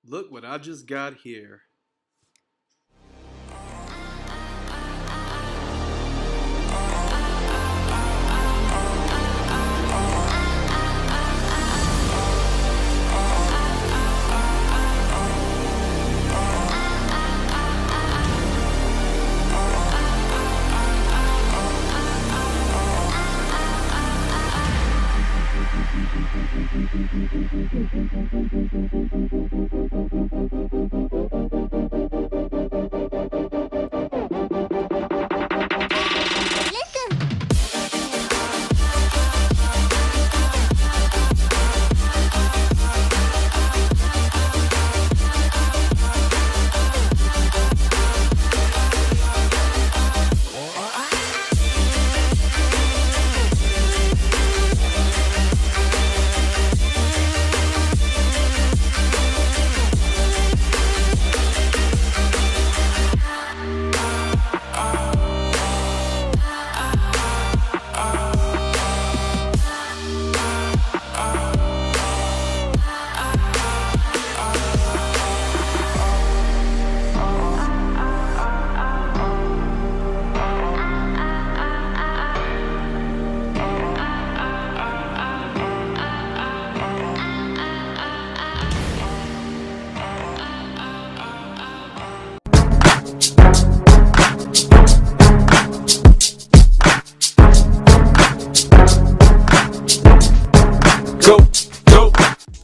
Look what I just got here.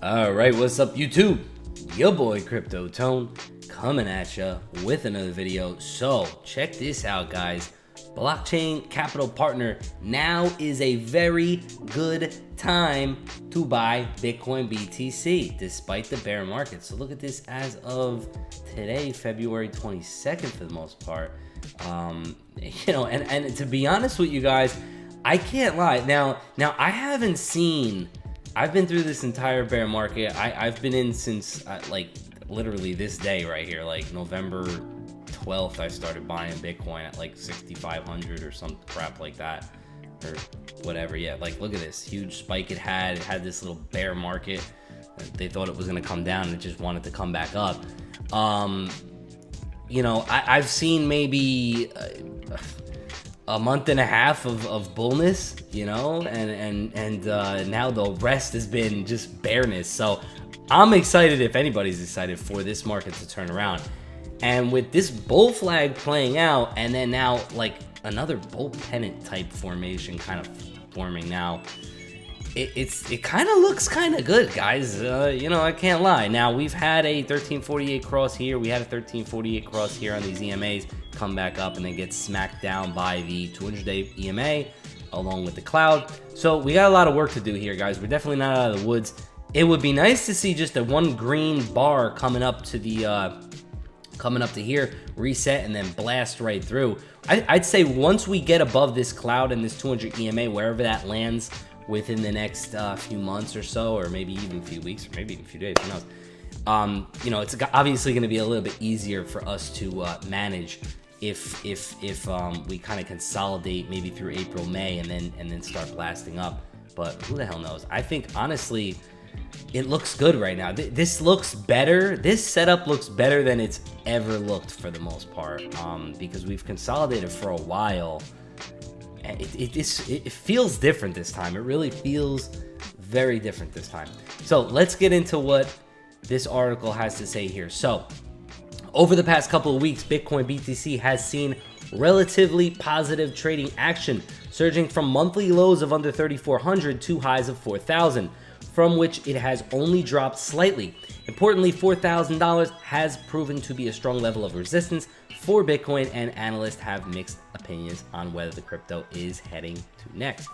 Alright, what's up YouTube? Your boy Crypto Tone coming at ya with another video. So check this out, guys. Blockchain Capital Partner, now is a very good time to buy Bitcoin BTC despite the bear market. So look at this as of today, February 22nd for the most part. And to be honest with you guys, I can't lie. Now I haven't seen. I've been through this entire bear market. I've been in since like literally this day right here, like November 12th. I started buying Bitcoin at like 6,500 or some crap like that, or whatever. Yeah, like look at this huge spike it had. It had this little bear market. They thought it was gonna come down, and it just wanted to come back up. I've seen maybe a month and a half of bullness, and now the rest has been just bareness. So I'm excited, if anybody's excited, for this market to turn around. And with this bull flag playing out, and then now like another bull pennant type formation kind of forming now, it kind of looks kind of good, guys. I can't lie. Now we've had a 1348 cross here. We had a 1348 cross here on these EMAs. Come back up and then get smacked down by the 200-day EMA along with the cloud. So we got a lot of work to do here, guys. We're definitely not out of the woods. It would be nice to see just a one green bar coming up to here, reset, and then blast right through. I'd say once we get above this cloud and this 200 EMA, wherever that lands within the next few months or so, or maybe even a few weeks, or maybe even a few days, who knows? It's obviously going to be a little bit easier for us to manage if we kind of consolidate maybe through April, May, and then start blasting up. But who the hell knows? I think honestly, it looks good right now. This looks better. This setup looks better than it's ever looked for the most part, because we've consolidated for a while. It feels different this time. It really feels very different this time. So let's get into what this article has to say here. So over the past couple of weeks, Bitcoin BTC has seen relatively positive trading action, surging from monthly lows of under 3,400 to highs of 4,000, from which it has only dropped slightly. Importantly, $4,000 has proven to be a strong level of resistance for Bitcoin, and analysts have mixed opinions on whether the crypto is heading to next.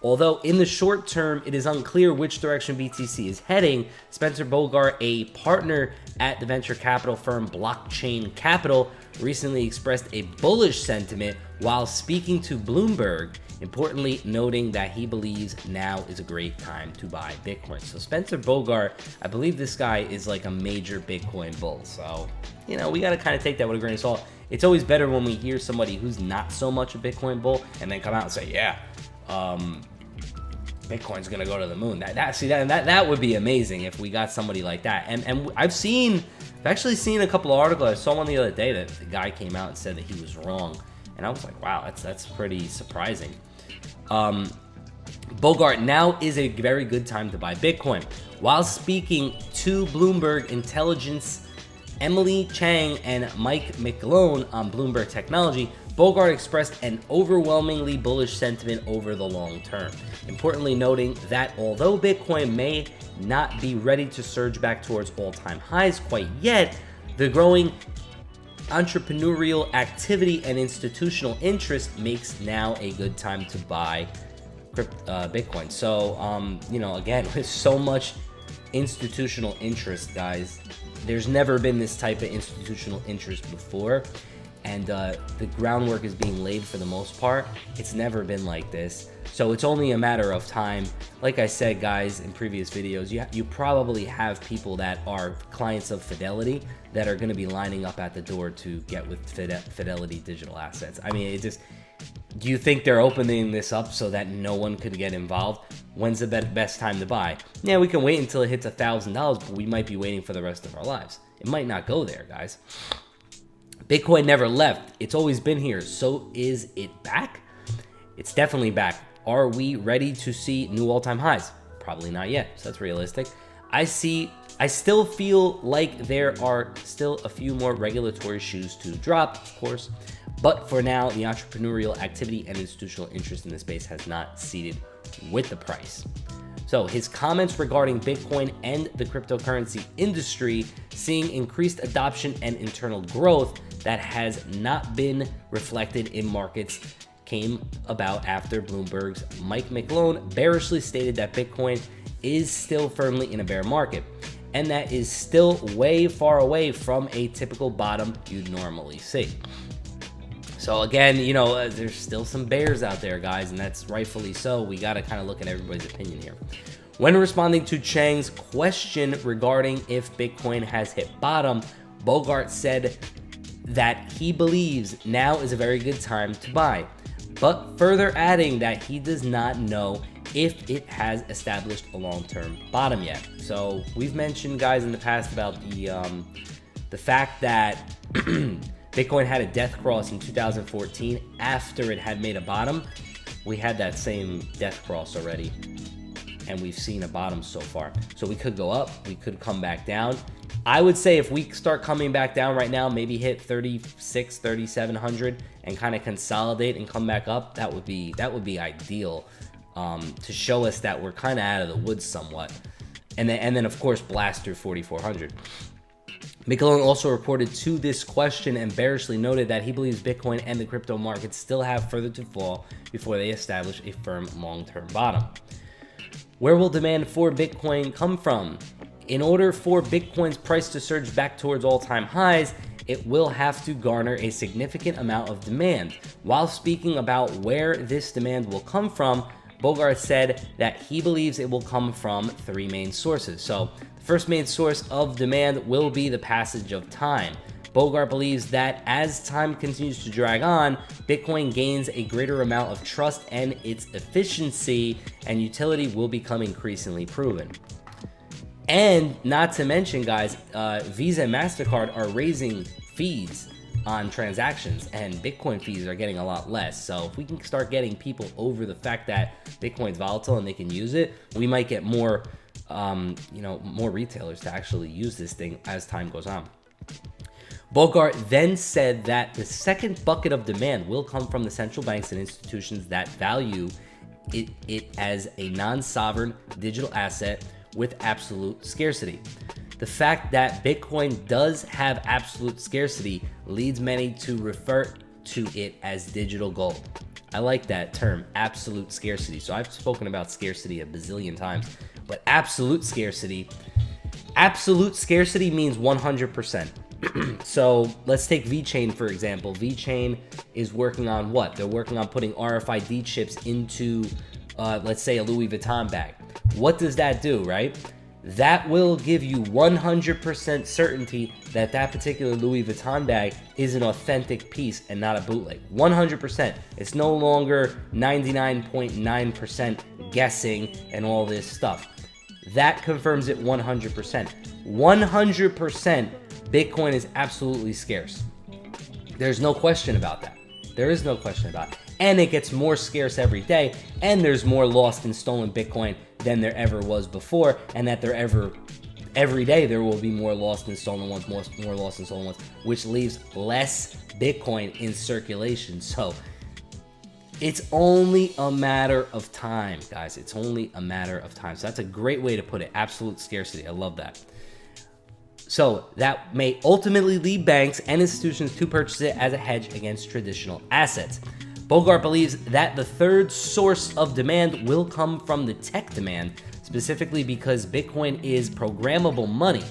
Although in the short term, it is unclear which direction BTC is heading, Spencer Bogart, a partner at the venture capital firm Blockchain Capital, recently expressed a bullish sentiment while speaking to Bloomberg, importantly noting that he believes now is a great time to buy Bitcoin. So Spencer Bogart, I believe this guy is like a major Bitcoin bull. So, we got to kind of take that with a grain of salt. It's always better when we hear somebody who's not so much a Bitcoin bull and then come out and say, yeah, Bitcoin's gonna go to the moon. That would be amazing if we got somebody like that. And I've actually seen a couple of articles. I saw one the other day that the guy came out and said that he was wrong, and I was like, wow, that's pretty surprising. Bogart, now is a very good time to buy Bitcoin. While speaking to Bloomberg Intelligence, Emily Chang and Mike McGlone on Bloomberg Technology, Bogart expressed an overwhelmingly bullish sentiment over the long term. Importantly noting that although Bitcoin may not be ready to surge back towards all-time highs quite yet, the growing entrepreneurial activity and institutional interest makes now a good time to buy Bitcoin. So, again, with so much institutional interest, guys, there's never been this type of institutional interest before, and the groundwork is being laid for the most part. It's never been like this, so it's only a matter of time. Like I said, guys, in previous videos, you probably have people that are clients of Fidelity that are going to be lining up at the door to get with Fidelity Digital Assets. I mean, do you think they're opening this up so that no one could get involved? When's the best time to buy? Yeah, we can wait until it hits $1,000, but we might be waiting for the rest of our lives. It might not go there, guys. Bitcoin never left. It's always been here. So is it back? It's definitely back. Are we ready to see new all-time highs? Probably not yet. So that's realistic. I still feel like there are still a few more regulatory shoes to drop, of course. But for now, the entrepreneurial activity and institutional interest in the space has not ceded with the price. So his comments regarding Bitcoin and the cryptocurrency industry seeing increased adoption and internal growth that has not been reflected in markets came about after Bloomberg's Mike McGlone bearishly stated that Bitcoin is still firmly in a bear market, and that is still way far away from a typical bottom you'd normally see. So again, there's still some bears out there, guys, and that's rightfully so. We got to kind of look at everybody's opinion here. When responding to Chang's question regarding if Bitcoin has hit bottom, Bogart said that he believes now is a very good time to buy, but further adding that he does not know if it has established a long-term bottom yet. So we've mentioned, guys, in the past about the fact that Bitcoin had a death cross in 2014 after it had made a bottom. We had that same death cross already, and we've seen a bottom so far. So we could go up, we could come back down. I would say if we start coming back down right now, maybe hit 36, 3,700 and kind of consolidate and come back up, that would be ideal, to show us that we're kind of out of the woods somewhat. And then of course blast through 4,400. McGlone also reported to this question and bearishly noted that he believes Bitcoin and the crypto markets still have further to fall before they establish a firm long-term bottom. Where will demand for Bitcoin come from? In order for Bitcoin's price to surge back towards all-time highs, it will have to garner a significant amount of demand. While speaking about where this demand will come from, Bogart said that he believes it will come from three main sources. So the first main source of demand will be the passage of time. Bogart believes that as time continues to drag on, Bitcoin gains a greater amount of trust and its efficiency and utility will become increasingly proven. And not to mention, guys, Visa and MasterCard are raising fees on transactions, and Bitcoin fees are getting a lot less. So if we can start getting people over the fact that Bitcoin's volatile and they can use it, we might get more, more retailers to actually use this thing as time goes on. Bogart then said that the second bucket of demand will come from the central banks and institutions that value it as a non-sovereign digital asset with absolute scarcity. The fact that Bitcoin does have absolute scarcity leads many to refer to it as digital gold. I like that term, absolute scarcity. So I've spoken about scarcity a bazillion times, but absolute scarcity means 100%. So let's take VeChain, for example. VeChain is working on what? They're working on putting RFID chips into, let's say, a Louis Vuitton bag. What does that do, right? that will give you 100% certainty that that particular Louis Vuitton bag is an authentic piece and not a bootleg. 100%. It's no longer 99.9% guessing and all this stuff. That confirms it 100%. 100% Bitcoin is absolutely scarce. There's no question about that. There is no question about it. And it gets more scarce every day, and there's more lost and stolen Bitcoin than there ever was before, and that every day there will be more lost and stolen ones, more lost and stolen ones, which leaves less Bitcoin in circulation. So it's only a matter of time, guys. It's only a matter of time. So that's a great way to put it. Absolute scarcity. I love that. So that may ultimately lead banks and institutions to purchase it as a hedge against traditional assets. Bogart believes that the third source of demand will come from the tech demand, specifically because Bitcoin is programmable money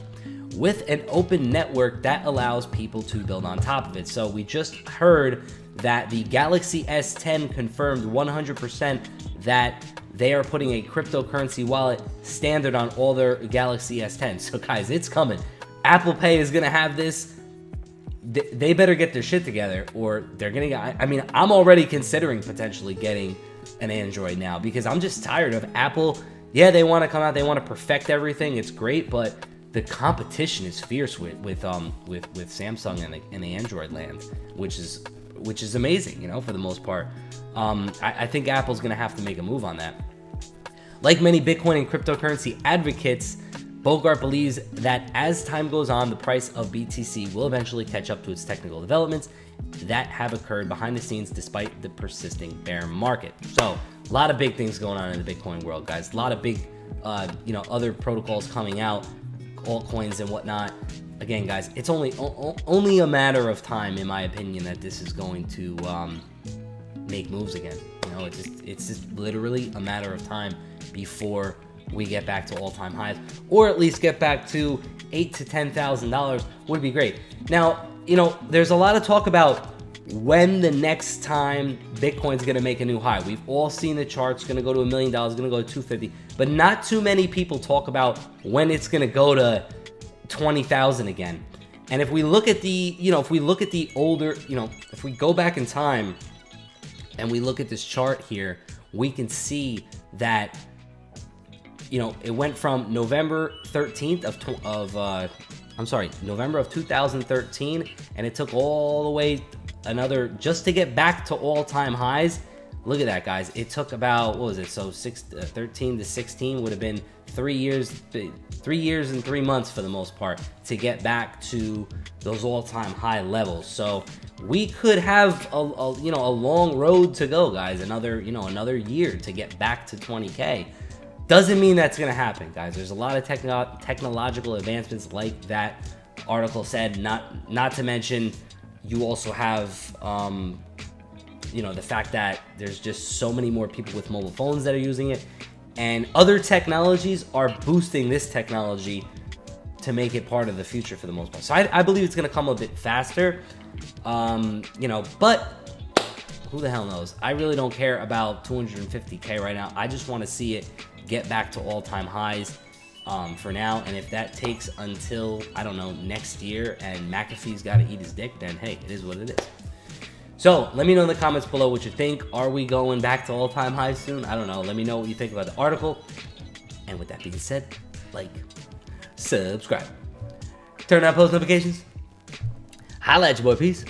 with an open network that allows people to build on top of it. So we just heard that the Galaxy S10 confirmed 100% that they are putting a cryptocurrency wallet standard on all their Galaxy S10. So guys, it's coming. Apple Pay is going to have this. They better get their shit together, or they're going to get... I mean, I'm already considering potentially getting an Android now because I'm just tired of Apple. Yeah, they want to come out. They want to perfect everything. It's great, but the competition is fierce with Samsung and the Android land, which is amazing, you know, for the most part. I think Apple's going to have to make a move on that. Like many Bitcoin and cryptocurrency advocates, Bogart believes that as time goes on, the price of BTC will eventually catch up to its technical developments that have occurred behind the scenes despite the persisting bear market. So a lot of big things going on in the Bitcoin world, guys. A lot of big, other protocols coming out, altcoins and whatnot. Again, guys, it's only a matter of time, in my opinion, that this is going to make moves again. You know, it's just literally a matter of time before we get back to all-time highs, or at least get back to $8,000 to $10,000 would be great. Now, you know, there's a lot of talk about when the next time Bitcoin's going to make a new high. We've all seen the charts, going to go to $1 million, going to go to 250, but not too many people talk about when it's going to go to 20,000 again. And if we look at the older, if we go back in time and we look at this chart here, we can see that it went from November 13th November of 2013, and it took all the way just to get back to all-time highs. Look at that, guys. It took about, 13 to 16 would have been 3 years and 3 months for the most part to get back to those all-time high levels. So we could have a long road to go, guys. Another year to get back to 20K. Doesn't mean that's going to happen, guys. There's a lot of technological advancements, like that article said. Not to mention, you also have, the fact that there's just so many more people with mobile phones that are using it, and other technologies are boosting this technology to make it part of the future for the most part. So I believe it's going to come a bit faster, but who the hell knows? I really don't care about 250K right now. I just want to see it get back to all-time highs for now, and if that takes until, I don't know, next year and McAfee's got to eat his dick, then hey, it is what it is. So let me know in the comments below what you think. Are we going back to all-time highs soon? I don't know. Let me know what you think about the article. And with that being said, like, subscribe, turn on post notifications. Holla at your boy. Peace.